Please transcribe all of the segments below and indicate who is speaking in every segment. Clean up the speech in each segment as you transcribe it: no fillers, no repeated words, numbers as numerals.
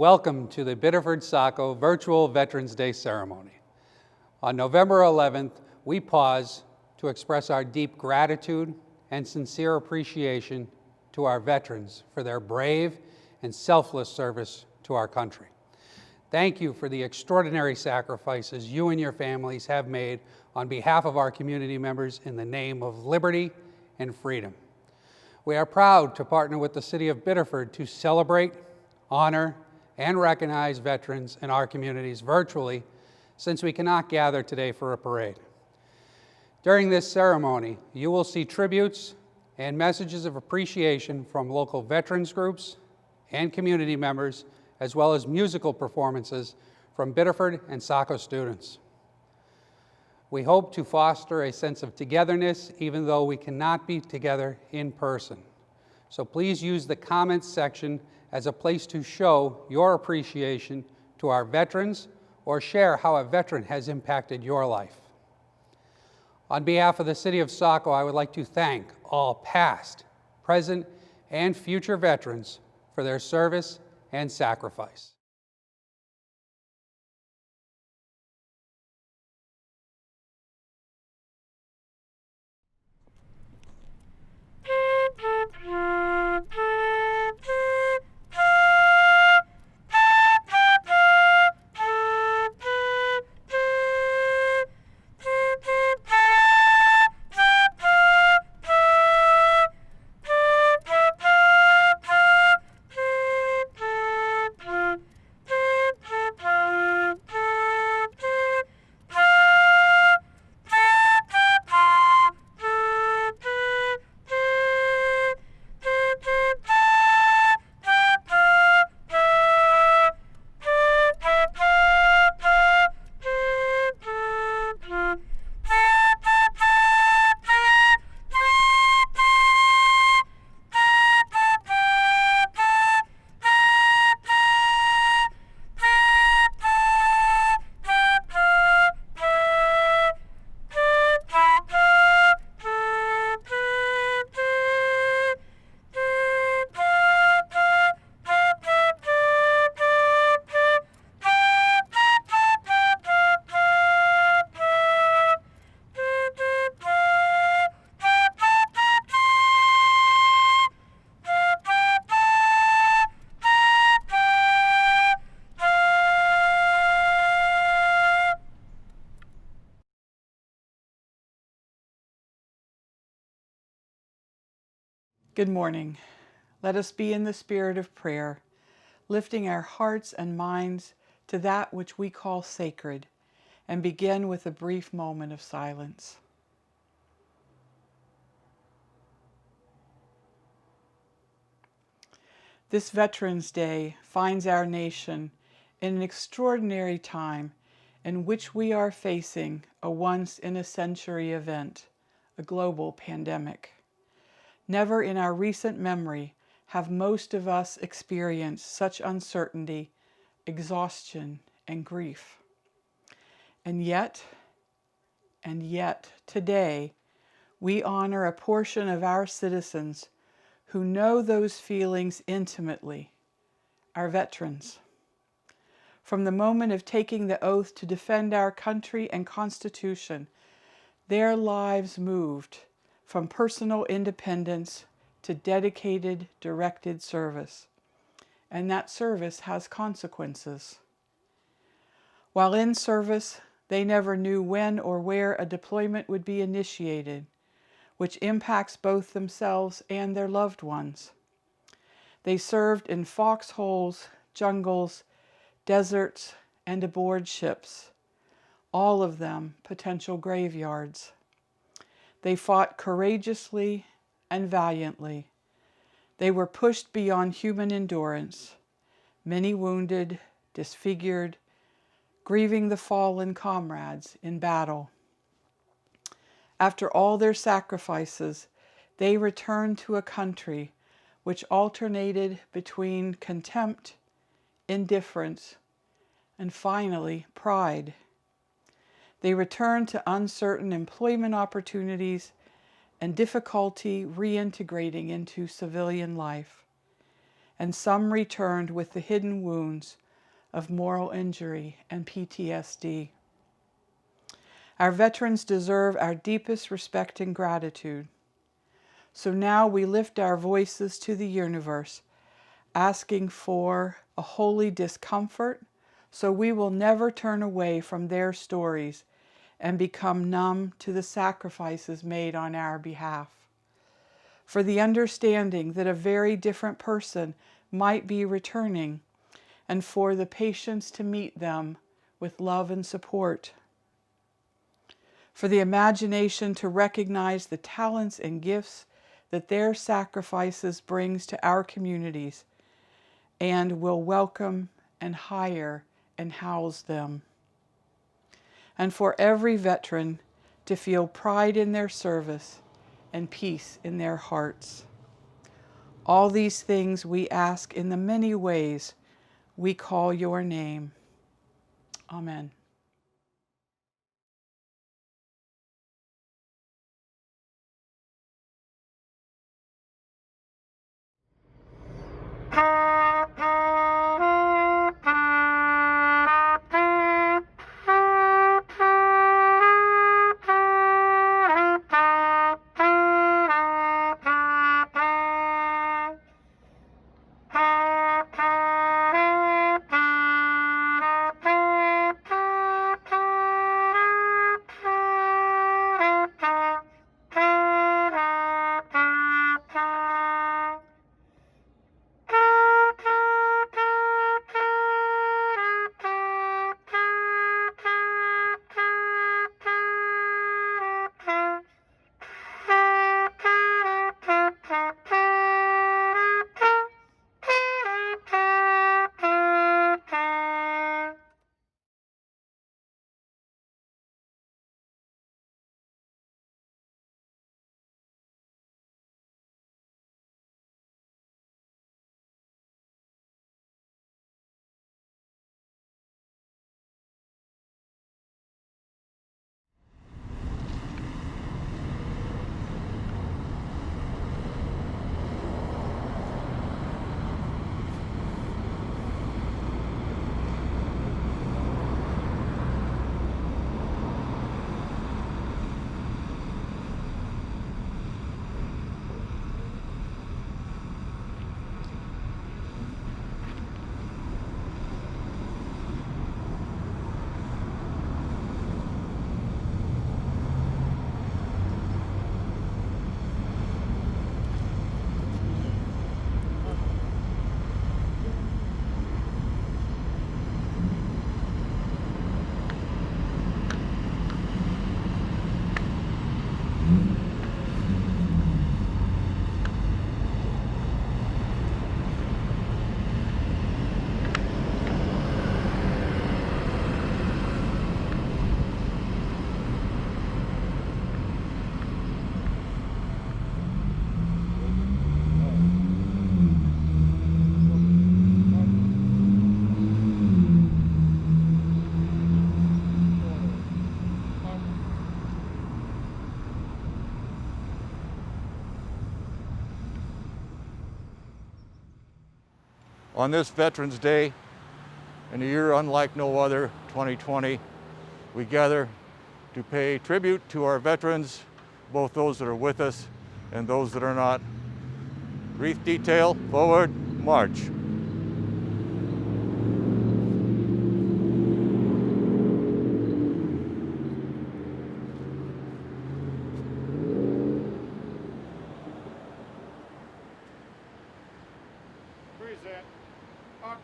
Speaker 1: Welcome to the Biddeford-Saco Virtual Veterans Day Ceremony. On November 11th, we pause to express our deep gratitude and sincere appreciation to our veterans for their brave and selfless service to our country. Thank you for the extraordinary sacrifices you and your families have made on behalf of our community members in the name of liberty and freedom. We are proud to partner with the City of Biddeford to celebrate, honor, and recognize veterans in our communities virtually, since we cannot gather today for a parade. During this ceremony, you will see tributes and messages of appreciation from local veterans groups and community members, as well as musical performances from Biddeford and Saco students. We hope to foster a sense of togetherness even though we cannot be together in person. So please use the comments section as a place to show your appreciation to our veterans or share how a veteran has impacted your life. On behalf of the City of Saco, I would like to thank all past, present, and future veterans for their service and sacrifice.
Speaker 2: Good morning. Let us be in the spirit of prayer, lifting our hearts and minds to that which we call sacred, and begin with a brief moment of silence. This Veterans Day finds our nation in an extraordinary time in which we are facing a once-in-a-century event, a global pandemic. Never in our recent memory have most of us experienced such uncertainty, exhaustion, and grief. And yet, today, we honor a portion of our citizens who know those feelings intimately, our veterans. From the moment of taking the oath to defend our country and Constitution, their lives moved from personal independence to dedicated, directed service. And that service has consequences. While in service, they never knew when or where a deployment would be initiated, which impacts both themselves and their loved ones. They served in foxholes, jungles, deserts, and aboard ships, all of them potential graveyards. They fought courageously and valiantly. They were pushed beyond human endurance, many wounded, disfigured, grieving the fallen comrades in battle. After all their sacrifices, they returned to a country which alternated between contempt, indifference, and finally pride. They returned to uncertain employment opportunities and difficulty reintegrating into civilian life. and some returned with the hidden wounds of moral injury and PTSD. Our veterans deserve our deepest respect and gratitude. So now we lift our voices to the universe, asking for a holy discomfort, so we will never turn away from their stories and become numb to the sacrifices made on our behalf. For the understanding that a very different person might be returning, and for the patience to meet them with love and support. For the imagination to recognize the talents and gifts that their sacrifices brings to our communities, and will welcome and hire and house them. And for every veteran to feel pride in their service and peace in their hearts. All these things we ask in the many ways we call your name. Amen.
Speaker 3: On this Veterans Day, in a year unlike no other, 2020, we gather to pay tribute to our veterans, both those that are with us and those that are not. Wreath detail, forward, march. Present. On.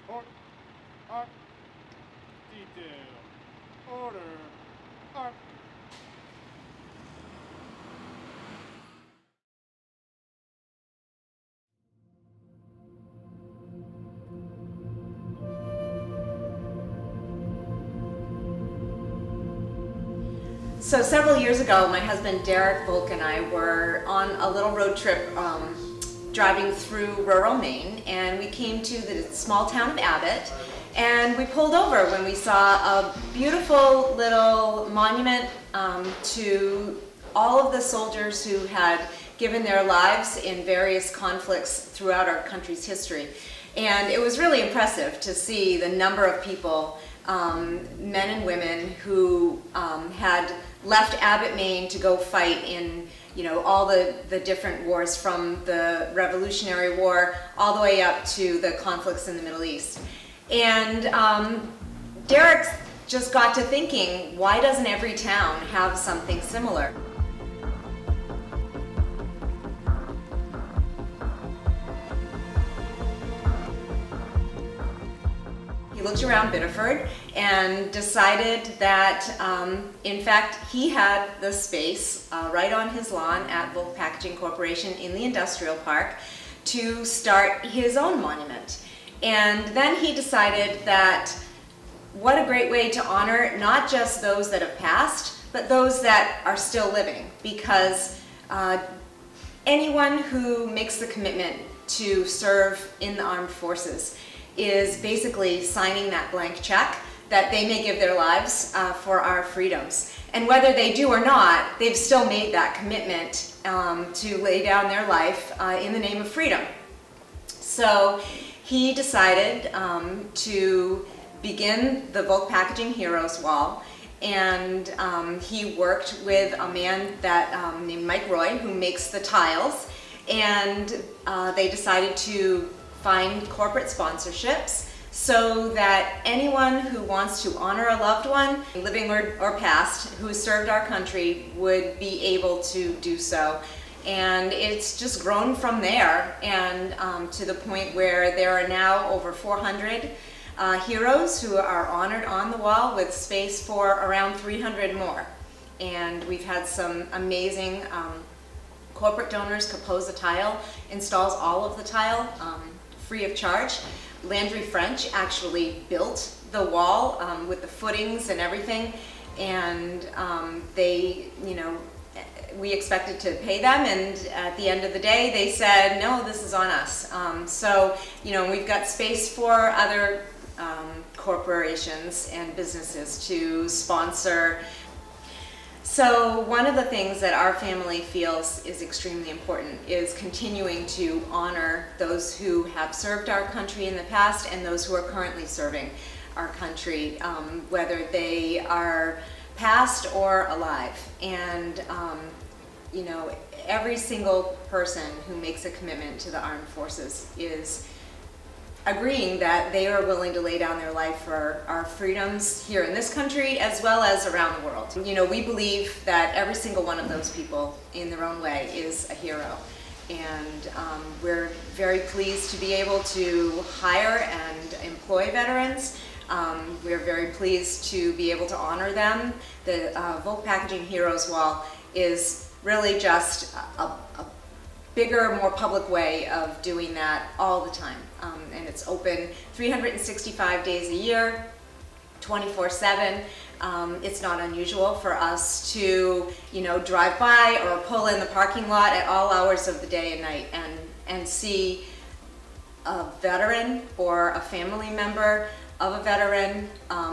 Speaker 4: Report. Arc. Detail. Order. Arc.
Speaker 5: So several years ago, my husband Derek Volk and I were on a little road trip driving through rural Maine, and we came to the small town of Abbott, and we pulled over when we saw a beautiful little monument to all of the soldiers who had given their lives in various conflicts throughout our country's history. And it was really impressive to see the number of people, men and women, who had left Abbott, Maine to go fight in, all the different wars, from the Revolutionary War all the way up to the conflicts in the Middle East. And Derek just got to thinking, why doesn't every town have something similar? He looked around Biddeford and decided that, in fact, he had the space right on his lawn at Volk Packaging Corporation in the industrial park to start his own monument. And then he decided that what a great way to honor not just those that have passed, but those that are still living, because anyone who makes the commitment to serve in the armed forces is basically signing that blank check that they may give their lives for our freedoms. And whether they do or not, they've still made that commitment to lay down their life in the name of freedom. So he decided to begin the Volk Packaging Heroes Wall, and he worked with a man that named Mike Roy, who makes the tiles, and they decided to find corporate sponsorships so that anyone who wants to honor a loved one, living or past, who has served our country would be able to do so. And it's just grown from there, and to the point where there are now over 400 heroes who are honored on the wall, with space for around 300 more. And we've had some amazing corporate donors. Compose the Tile installs all of the tile free of charge. Landry French actually built the wall with the footings and everything, and they, we expected to pay them, and at the end of the day they said, no, this is on us. So, we've got space for other corporations and businesses to sponsor. So one of the things that our family feels is extremely important is continuing to honor those who have served our country in the past and those who are currently serving our country, whether they are past or alive. And every single person who makes a commitment to the armed forces is agreeing that they are willing to lay down their life for our freedoms here in this country as well as around the world. We believe that every single one of those people in their own way is a hero. And we're very pleased to be able to hire and employ veterans. We're very pleased to be able to honor them. The Volk Packaging Heroes Wall is really just a bigger, more public way of doing that all the time. And it's open 365 days a year, 24/7. It's not unusual for us to, drive by or pull in the parking lot at all hours of the day and night and see a veteran or a family member of a veteran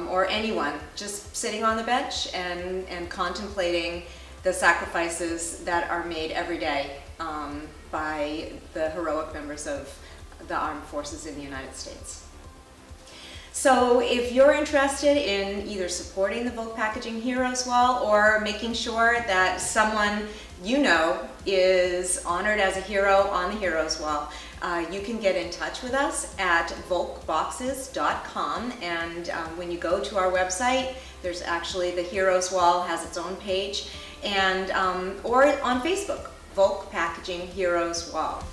Speaker 5: or anyone just sitting on the bench and contemplating the sacrifices that are made every day by the heroic members of the armed forces in the United States. So if you're interested in either supporting the Volk Packaging Heroes Wall or making sure that someone is honored as a hero on the Heroes Wall, you can get in touch with us at volkboxes.com, and when you go to our website, there's actually the Heroes Wall has its own page, and or on Facebook, Volk Packaging Heroes Wall.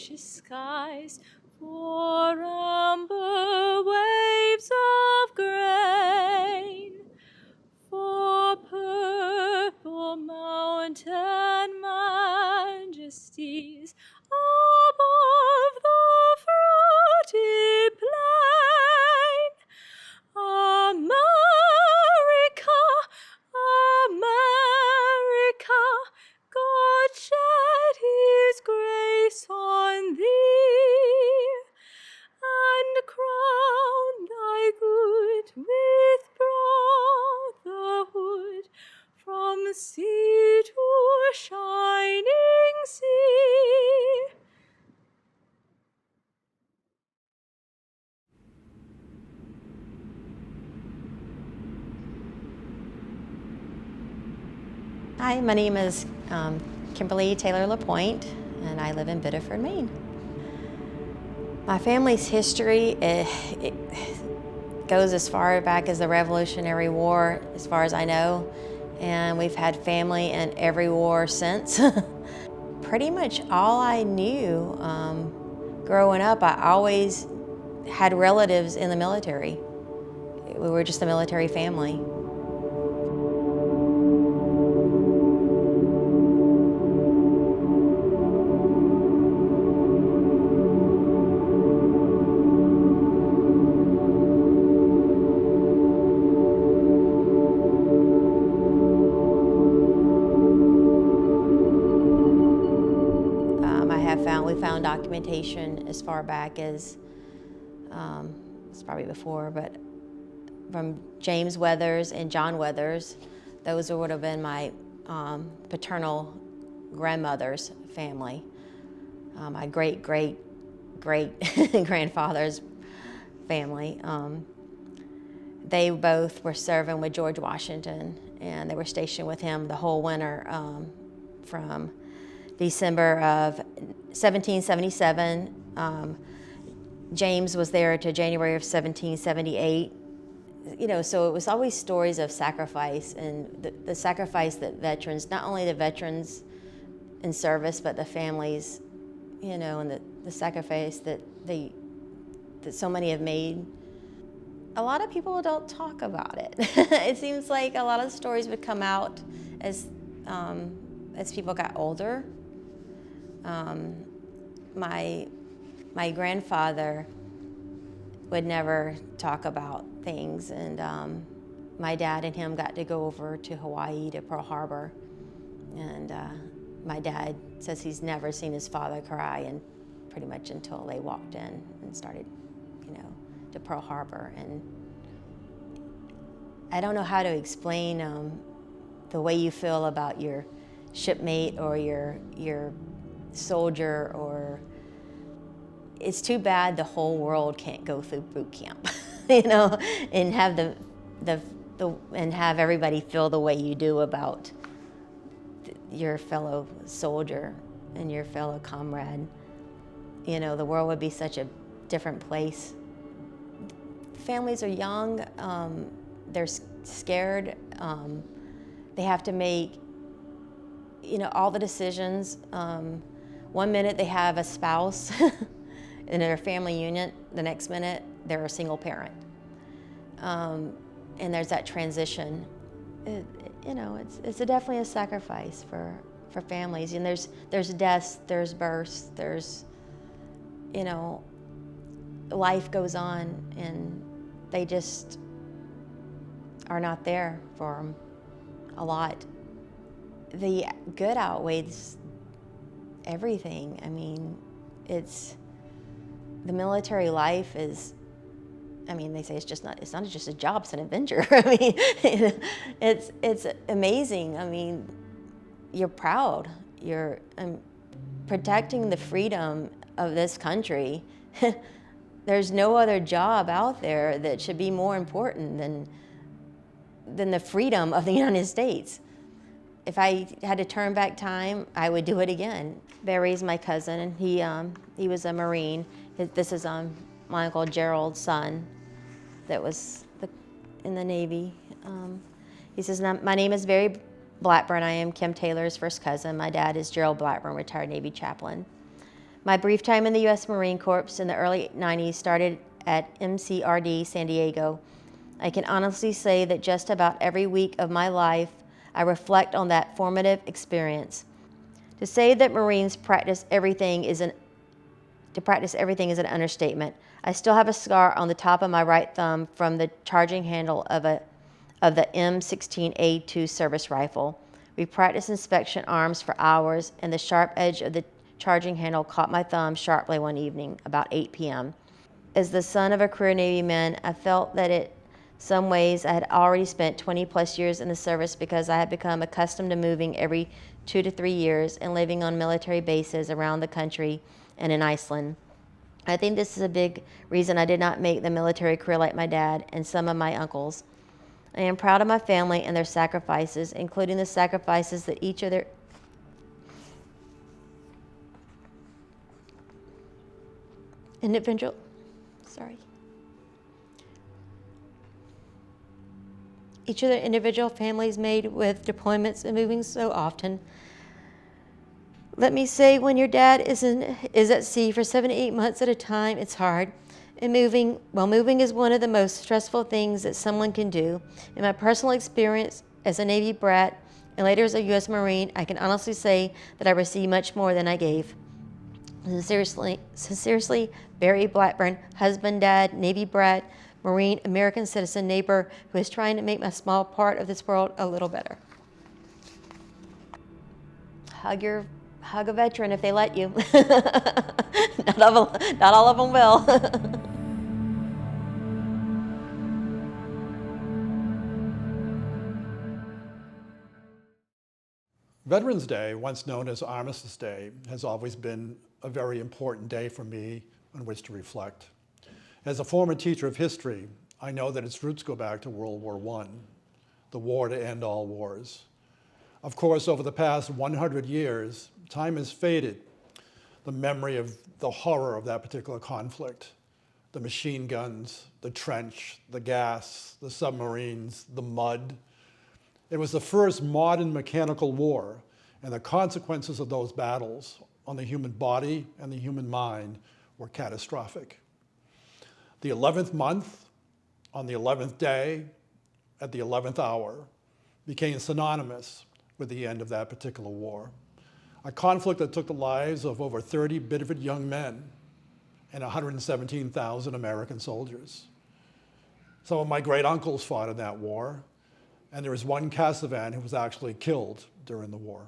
Speaker 6: gracious skies, for amber waves of grain, for purple mountain majesties above the fruity plain. America, America, God shed his grace on thee, and crown thy good with brotherhood, from sea to shining sea.
Speaker 7: Hi, my name is Kimberly LaPointe, and I live in Biddeford, Maine. My family's history it goes as far back as the Revolutionary War, as far as I know, and we've had family in every war since. Pretty much all I knew growing up, I always had relatives in the military. We were just a military family. We found documentation as far back as, it's probably before, but from James Weathers and John Weathers. Those would have been my paternal grandmother's family. My great-great-great-grandfather's family. They both were serving with George Washington, and they were stationed with him the whole winter from December of 1777. James was there to January of 1778. You know, so it was always stories of sacrifice, and the sacrifice that veterans, not only the veterans in service, but the families, you know, and the sacrifice that so many have made. A lot of people don't talk about it. It seems like a lot of stories would come out as people got older. My grandfather would never talk about things, and my dad and him got to go over to Hawaii, to Pearl Harbor, and my dad says he's never seen his father cry, and pretty much until they walked in and started, you know, to Pearl Harbor. And I don't know how to explain the way you feel about your shipmate or your soldier, or it's too bad the whole world can't go through boot camp, you know, and have and have everybody feel the way you do about your fellow soldier and your fellow comrade. You know, the world would be such a different place. Families are young, they're scared, they have to make, you know, all the decisions. One minute they have a spouse in their family unit, the next minute they're a single parent. And there's that transition. You know, it's definitely a sacrifice for families. And there's deaths, there's births, there's, you know, life goes on, and they just are not there for them a lot. The good outweighs everything. I mean, the military life is, I mean, they say it's not just a job, it's an adventure. I mean, it's amazing. I mean, you're proud. You're protecting the freedom of this country. There's no other job out there that should be more important than the freedom of the United States. If I had to turn back time, I would do it again. Barry's my cousin, and he was a Marine. This is my Uncle Gerald's son that was in the Navy. He says, my name is Barry Blackburn. I am Kim Taylor's first cousin. My dad is Gerald Blackburn, retired Navy chaplain. My brief time in the U.S. Marine Corps in the early 90s started at MCRD San Diego. I can honestly say that just about every week of my life, I reflect on that formative experience. To say that Marines practice everything is an understatement. I still have a scar on the top of my right thumb from the charging handle of the M16A2 service rifle. We practiced inspection arms for hours, and the sharp edge of the charging handle caught my thumb sharply one evening, about 8 p.m. As the son of a career Navy man, I felt that in some ways I had already spent 20 plus years in the service because I had become accustomed to moving every 2 to 3 years and living on military bases around the country and in Iceland. I think this is a big reason I did not make the military career like my dad and some of my uncles. I am proud of my family and their sacrifices, including the sacrifices that each of their individual families made with deployments and moving so often. Let me say, when your dad is at sea for 7 to 8 months at a time, it's hard. And moving is one of the most stressful things that someone can do. In my personal experience as a Navy brat and later as a U.S. Marine, I can honestly say that I received much more than I gave. Sincerely, Barry Blackburn, husband, dad, Navy brat, Marine, American citizen, neighbor who is trying to make my small part of this world a little better. Hug a veteran if they let you. Not all of them will.
Speaker 8: Veterans Day, once known as Armistice Day, has always been a very important day for me on which to reflect. As a former teacher of history, I know that its roots go back to World War I, the war to end all wars. Of course, over the past 100 years, time has faded the memory of the horror of that particular conflict. The machine guns, the trench, the gas, the submarines, the mud. It was the first modern mechanical war, and the consequences of those battles on the human body and the human mind were catastrophic. The 11th month, on the 11th day, at the 11th hour, became synonymous with the end of that particular war. A conflict that took the lives of over 30 Biddeford young men and 117,000 American soldiers. Some of my great uncles fought in that war, and there was one Casavan who was actually killed during the war.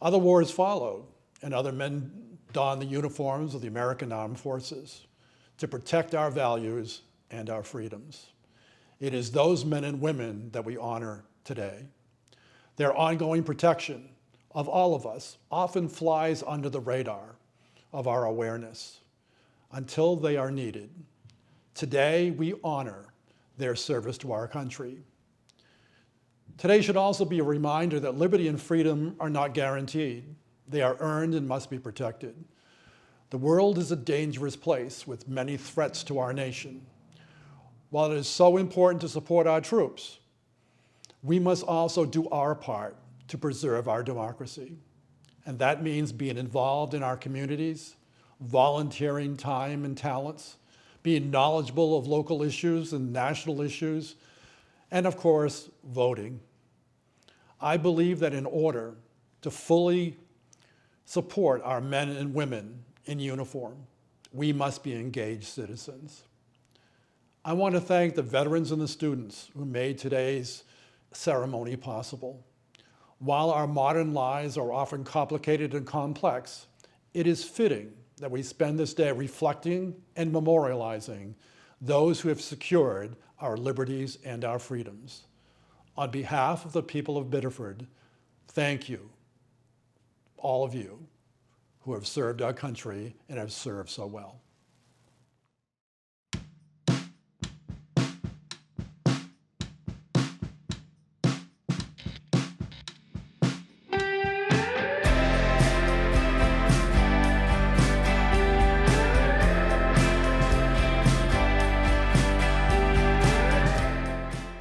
Speaker 8: Other wars followed, and other men donned the uniforms of the American Armed Forces to protect our values and our freedoms. It is those men and women that we honor today. Their ongoing protection of all of us often flies under the radar of our awareness until they are needed. Today, we honor their service to our country. Today should also be a reminder that liberty and freedom are not guaranteed. They are earned and must be protected. The world is a dangerous place with many threats to our nation. While it is so important to support our troops, we must also do our part to preserve our democracy. And that means being involved in our communities, volunteering time and talents, being knowledgeable of local issues and national issues, and of course, voting. I believe that in order to fully support our men and women in uniform, we must be engaged citizens. I want to thank the veterans and the students who made today's ceremony possible. While our modern lives are often complicated and complex, it is fitting that we spend this day reflecting and memorializing those who have secured our liberties and our freedoms. On behalf of the people of Biddeford, thank you, all of you, who have served our country and have served so well.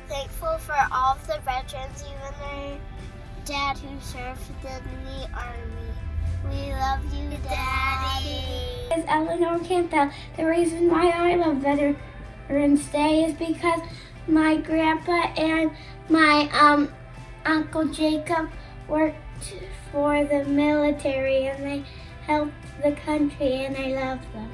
Speaker 9: Thankful for all of the veterans, even their dad who served in the Army. We love you, Daddy. It's Eleanor Campbell. The reason why I love Veterans Day is because my grandpa and my Uncle Jacob worked for the military and they helped the country and I love them.